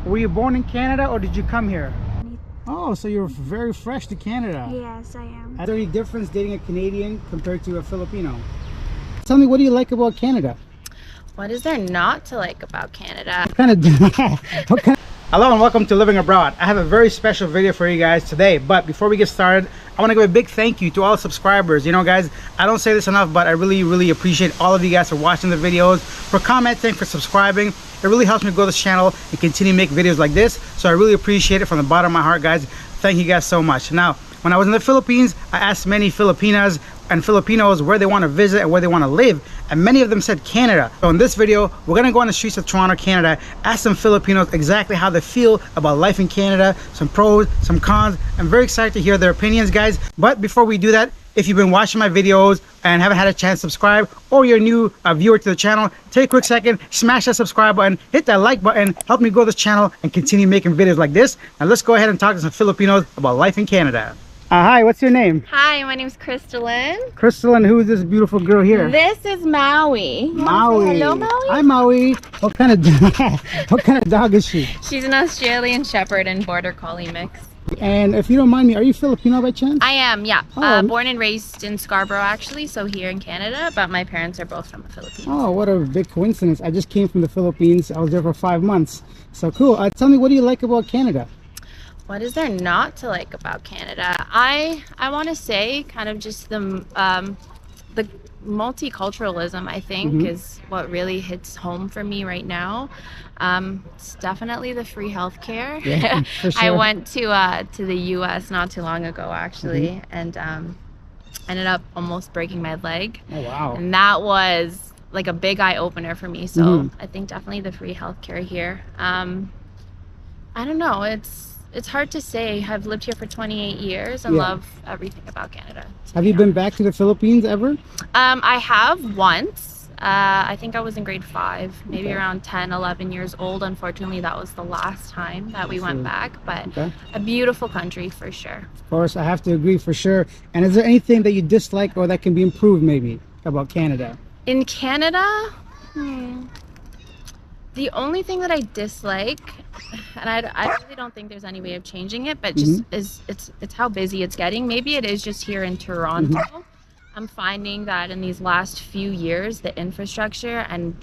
Were you born in Canada or did you come here? Oh, so you're very fresh to Canada. Yes, I am. Is there any difference dating a Canadian compared to a Filipino? Tell me, what do you like about Canada? What is there not to like about Canada? Hello and welcome to Living Abroad. I have a very special video for you guys today, but before we get started, I want to give a big thank you to all the subscribers. You know guys, I don't say this enough, but I really appreciate all of you guys for watching the videos, for commenting, for subscribing. It really helps me grow this channel and continue to make videos like this, so I really appreciate it from the bottom of my heart, guys. Thank you guys so much. Now, when I was in the Philippines, I asked many Filipinas and Filipinos where they want to visit and where they want to live, and many of them said Canada. So in this video, we're going to go on the streets of Toronto, Canada, ask some Filipinos exactly how they feel about life in Canada, some pros, some cons. I'm very excited to hear their opinions, guys. But before we do that, if you've been watching my videos and haven't had a chance to subscribe, or you're a new viewer to the channel, take a quick second, smash that subscribe button, hit that like button, help me grow this channel and continue making videos like this. Now let's go ahead and talk to some Filipinos about life in Canada. Hi, what's your name? Hi, my name's Crystalline. Crystalline, who is this beautiful girl here? This is Maui. Maui. Hello, Maui. Hi, Maui. What kind of dog is she? She's an Australian Shepherd and Border Collie mix. And if you don't mind me, are you Filipino by chance? I am, yeah. Oh. Born and raised in Scarborough, actually, so here in Canada, but my parents are both from the Philippines. Oh, what a big coincidence. I just came from the Philippines. I was there for 5 months. So cool. Tell me, what do you like about Canada? What is there not to like about Canada? I want to say kind of just the multiculturalism, I think, is what really hits home for me right now. It's definitely the free healthcare. Yeah, for sure. I went to the US not too long ago, actually, and ended up almost breaking my leg. Oh, wow. And that was like a big eye opener for me. So I think definitely the free healthcare here. I don't know. It's hard to say. I've lived here for 28 years and love everything about Canada. Have you been back to the Philippines ever? I have once. I think I was in grade 5, maybe around 10, 11 years old. Unfortunately, that was the last time that we went back, but a beautiful country for sure. Of course, I have to agree for sure. And is there anything that you dislike or that can be improved maybe about Canada? In Canada, the only thing that I dislike, and I really don't think there's any way of changing it, but just it's how busy it's getting. Maybe it is just here in Toronto. I'm finding that in these last few years, the infrastructure and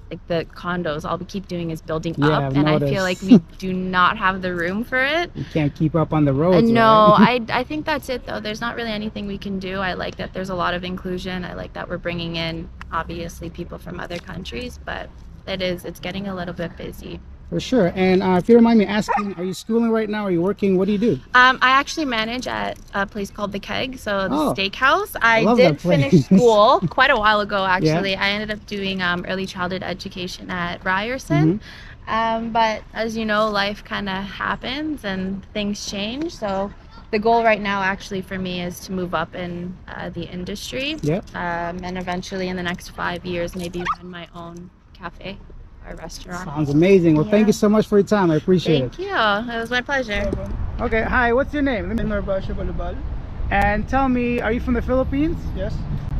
like the condos, all we keep doing is building up, I've and noticed. I feel like we do not have the room for it. You can't keep up on the roads. No, right? I think that's it though. There's not really anything we can do. I like that there's a lot of inclusion. I like that we're bringing in obviously people from other countries, but it's getting a little bit busy. For sure. And if you don't mind me asking, are you schooling right now? Are you working? What do you do? I actually manage at a place called The Keg, so the steakhouse. I love did that place. finish school quite a while ago, actually. I ended up doing early childhood education at Ryerson. But as you know, life kind of happens and things change. So the goal right now actually for me is to move up in the industry. And eventually in the next 5 years, maybe run my own cafe or restaurant. Sounds amazing. Well, thank you so much for your time. I appreciate it. Thank you. It was my pleasure. Okay, hi, what's your name? And tell me, are you from the Philippines? Yes.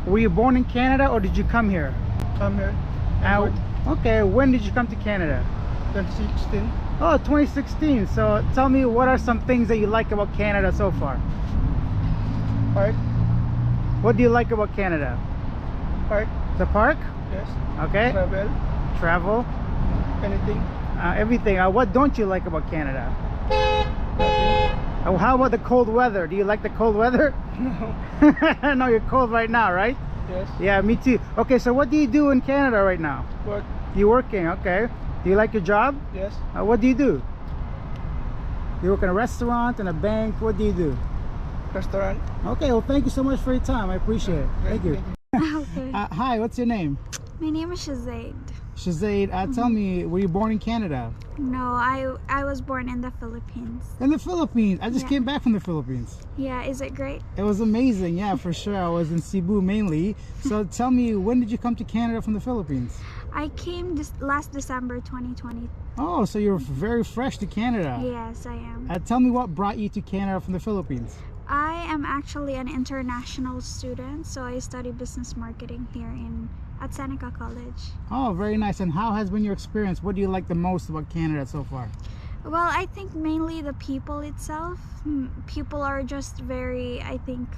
Were you born in Canada or did you come here? Come here. Okay, when did you come to Canada? 2016. Oh, 2016. So tell me, what are some things that you like about Canada so far? Park. What do you like about Canada? Park. The park? Yes. Okay. Travel. Anything. Everything. What don't you like about Canada? Nothing. How about the cold weather? Do you like the cold weather? No. No, you're cold right now, right? Yes. Yeah, me too. Okay, so what do you do in Canada right now? Work. You're working, okay. Do you like your job? Yes. What do you do? You work in a restaurant, in a bank, what do you do? Restaurant. Okay, well thank you so much for your time. I appreciate it. Thank you. Okay. Hi, what's your name? My name is Shazaid. Shazaid, tell me, were you born in Canada? No, I was born in the Philippines. In the Philippines? I just came back from the Philippines. Yeah, is it great? It was amazing, yeah, for sure. I was in Cebu mainly. So tell me, when did you come to Canada from the Philippines? I came last December 2020. Oh, so you're very fresh to Canada. Yes, I am. Tell me, what brought you to Canada from the Philippines? I am actually an international student, so I study business marketing here at Seneca College. Oh, very nice. And how has been your experience? What do you like the most about Canada so far? Well, I think mainly the people itself. People are just very, I think,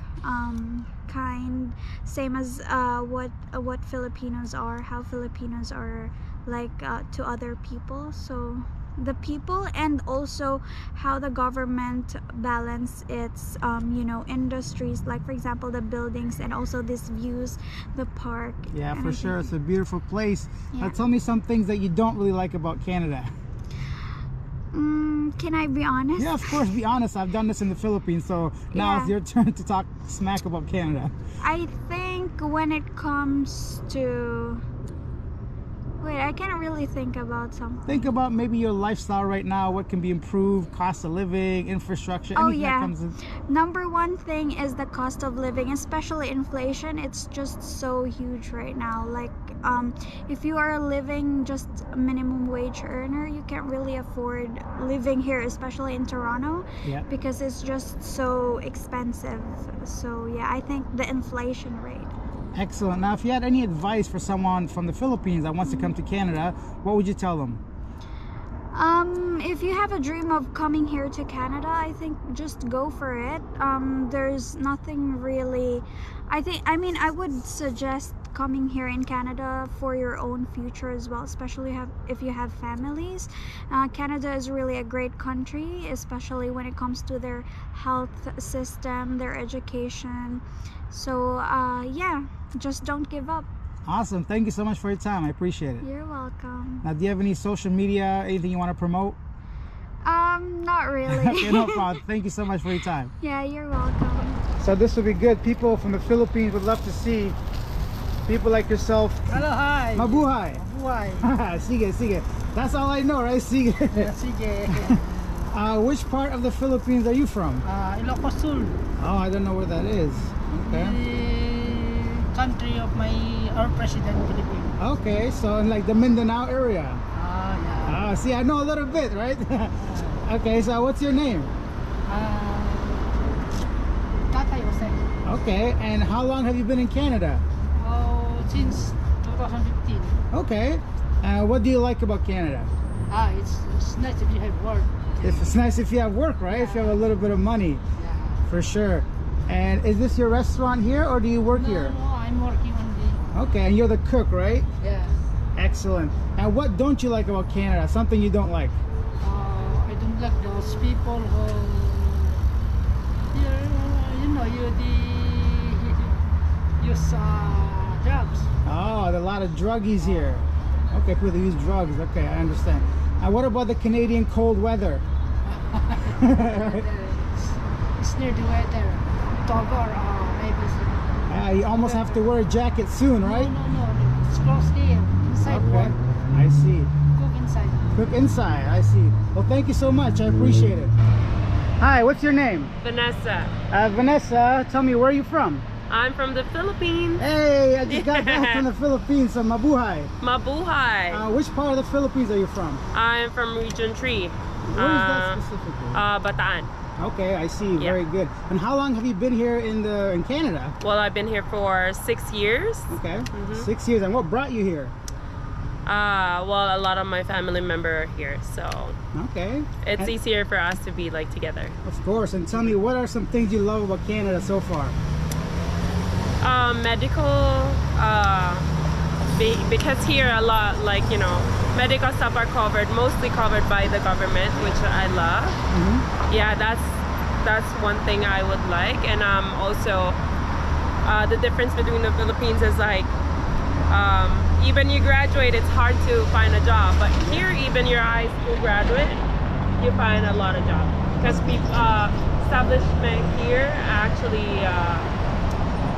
kind, same as what Filipinos are, how Filipinos are like to other people. So the people, and also how the government balance its you know, industries, like for example the buildings, and also these views, the park. Yeah, And for I sure. think- It's a beautiful place. Yeah. Now tell me some things that you don't really like about Canada. Can I be honest? Yeah, of course, be honest. I've done this in the Philippines, so now it's Yeah. your turn to talk smack about Canada. I think when it comes to, wait, I can't really think about something. Think about maybe your lifestyle right now, what can be improved, cost of living, infrastructure, Oh, anything yeah. that comes in. Number one thing is the cost of living, especially inflation. It's just so huge right now. Like if you are living just a minimum wage earner, you can't really afford living here, especially in Toronto, Yeah. because it's just so expensive. So yeah, I think the inflation rate. Excellent. Now, if you had any advice for someone from the Philippines that wants to come to Canada, what would you tell them? If you have a dream of coming here to Canada, I think just go for it. There's nothing really, I mean, I would suggest coming here in Canada for your own future as well, especially if you have families. Canada is really a great country, especially when it comes to their health system, their education. So yeah, just don't give up. Awesome. Thank you so much for your time. I appreciate it. You're welcome. Now, do you have any social media, anything you want to promote? Not really. Okay, no problem. Thank you so much for your time. Yeah, you're welcome. So this would be good. People from the Philippines would love to see people like yourself. Hello, hi. Mabuhay. Mabuhay. Sige, sige. That's all I know, right? Sige. Sige. Which part of the Philippines are you from? Ilocos Sur. Oh, I don't know where that is. Okay. The country of our president, Philippines. Okay, so in like the Mindanao area. Yeah. See, I know a little bit, right? Okay, so what's your name? Tatay Jose. Okay, and how long have you been in Canada? Oh, since 2015. Okay. What do you like about Canada? It's nice if you have work. It's nice if you have work, right? If you have a little bit of money, Yeah. for sure. And is this your restaurant here, or do you work here? No, I'm working on Okay, and you're the cook, right? yeah. Excellent. And what don't you like about Canada? Something you don't like? I don't like those people who, use drugs. Oh, there are a lot of druggies here. Okay, people that use drugs. Okay, I understand. And what about the Canadian cold weather? It's near the weather. October or maybe. You almost have to wear a jacket soon, right? No. It's close there. Inside Okay, work. I see. Cook inside. Cook inside, I see. Well, thank you so much. I appreciate it. Hi, what's your name? Vanessa. Vanessa, tell me, where are you from? I'm from the Philippines. Hey, I just got back from the Philippines, so mabuhay. Mabuhay. Which part of the Philippines are you from? I'm from Region 3. Where is that specifically? Bataan. Okay, I see. Yeah. Very good. And how long have you been here in Canada? Well, I've been here for 6 years. Okay, 6 years. And what brought you here? Well, a lot of my family members are here, so Okay. it's And- easier for us to be like together. Of course. And tell me, what are some things you love about Canada so far? Medical, because here a lot, like, medical stuff are covered, mostly covered by the government, which I love. Yeah, that's one thing I would like. And also the difference between the Philippines is like even you graduate, it's hard to find a job, but here even your high school graduate, you find a lot of jobs because people establishment here actually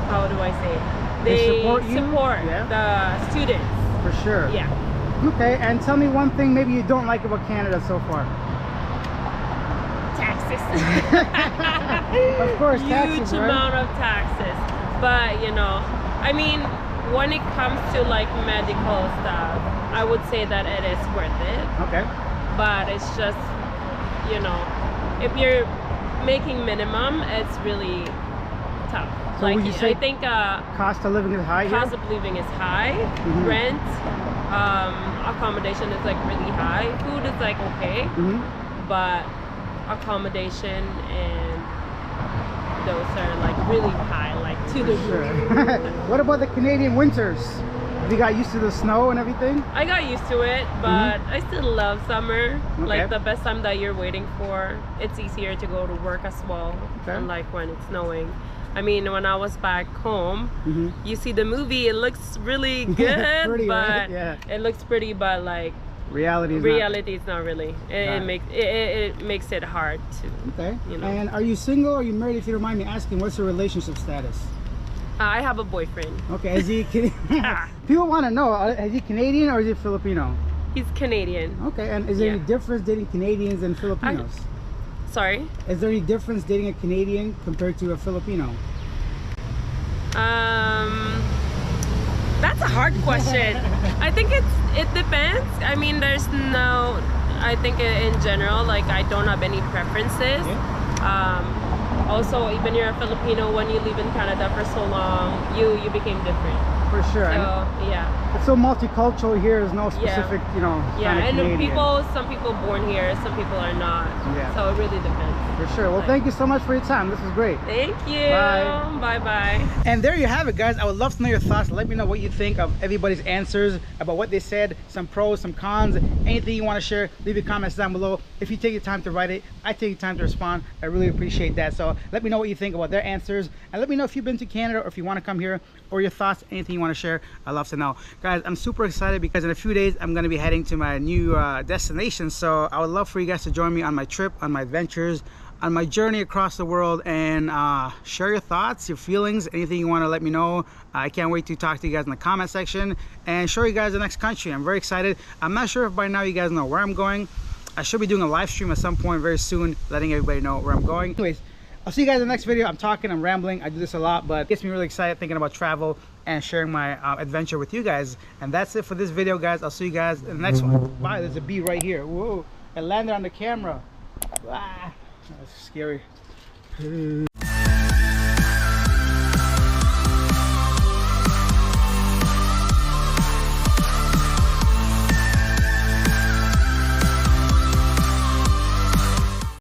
how do I say it? They support you? support Yeah. the students. For sure. Yeah. Okay, and tell me one thing maybe you don't like about Canada so far. Taxes. Of course, Huge taxes, right? amount of taxes. But I mean, when it comes to like medical stuff, I would say that it is worth it. Okay. But it's just, if you're making minimum, it's really tough. So would you say I think cost of living is high here? cost of living is high, rent, accommodation is like really high, food is like okay, but accommodation and those are like really high, like to the roof. What about the Canadian winters? Have you got used to the snow and everything? I got used to it, but I still love summer. Okay. Like the best time that you're waiting for. It's easier to go to work as well, Okay. unlike when it's snowing. I mean, when I was back home, you see the movie, it looks really good, Pretty, but right? Yeah. it looks pretty, but like Reality is not really. It makes it hard to. Okay. You know. And are you single or are you married? If you don't mind me asking, what's your relationship status? I have a boyfriend. Okay, is he people want to know, is he Canadian or is he Filipino? He's Canadian. Okay, and is there Yeah. any difference dating Canadians and Filipinos? Sorry? Is there any difference dating a Canadian compared to a Filipino? That's a hard question. I think it depends. I mean, there's no. I think in general, like I don't have any preferences. Also, even you're a Filipino, when you live in Canada for so long, you became different. For sure. So yeah. It's so multicultural here. There's no specific, you know, Yeah, kind of and Canadian. some people born here, some people are not. Yeah. So it really depends. For sure. Well, thank you so much for your time. This was great. Thank you. Bye. Bye bye. And there you have it, guys. I would love to know your thoughts. Let me know what you think of everybody's answers, about what they said, some pros, some cons, anything you want to share. Leave your comments down below. If you take your time to write it, I take your time to respond. I really appreciate that. So let me know what you think about their answers, and let me know if you've been to Canada or if you want to come here, or your thoughts, anything you want to share. I'd love to know. Guys, I'm super excited because in a few days I'm going to be heading to my new destination. So I would love for you guys to join me on my trip, on my adventures, on my journey across the world, and share your thoughts, your feelings, anything you want to let me know. I can't wait to talk to you guys in the comment section and show you guys the next country. I'm very excited. I'm not sure if by now you guys know where I'm going. I should be doing a live stream at some point very soon, letting everybody know where I'm going. Anyways, I'll see you guys in the next video. I'm talking, I'm rambling, I do this a lot, but it gets me really excited thinking about travel and sharing my adventure with you guys. And that's it for this video, guys. I'll see you guys in the next one. Bye. There's a bee right here. Whoa, it landed on the camera. Ah, that's scary.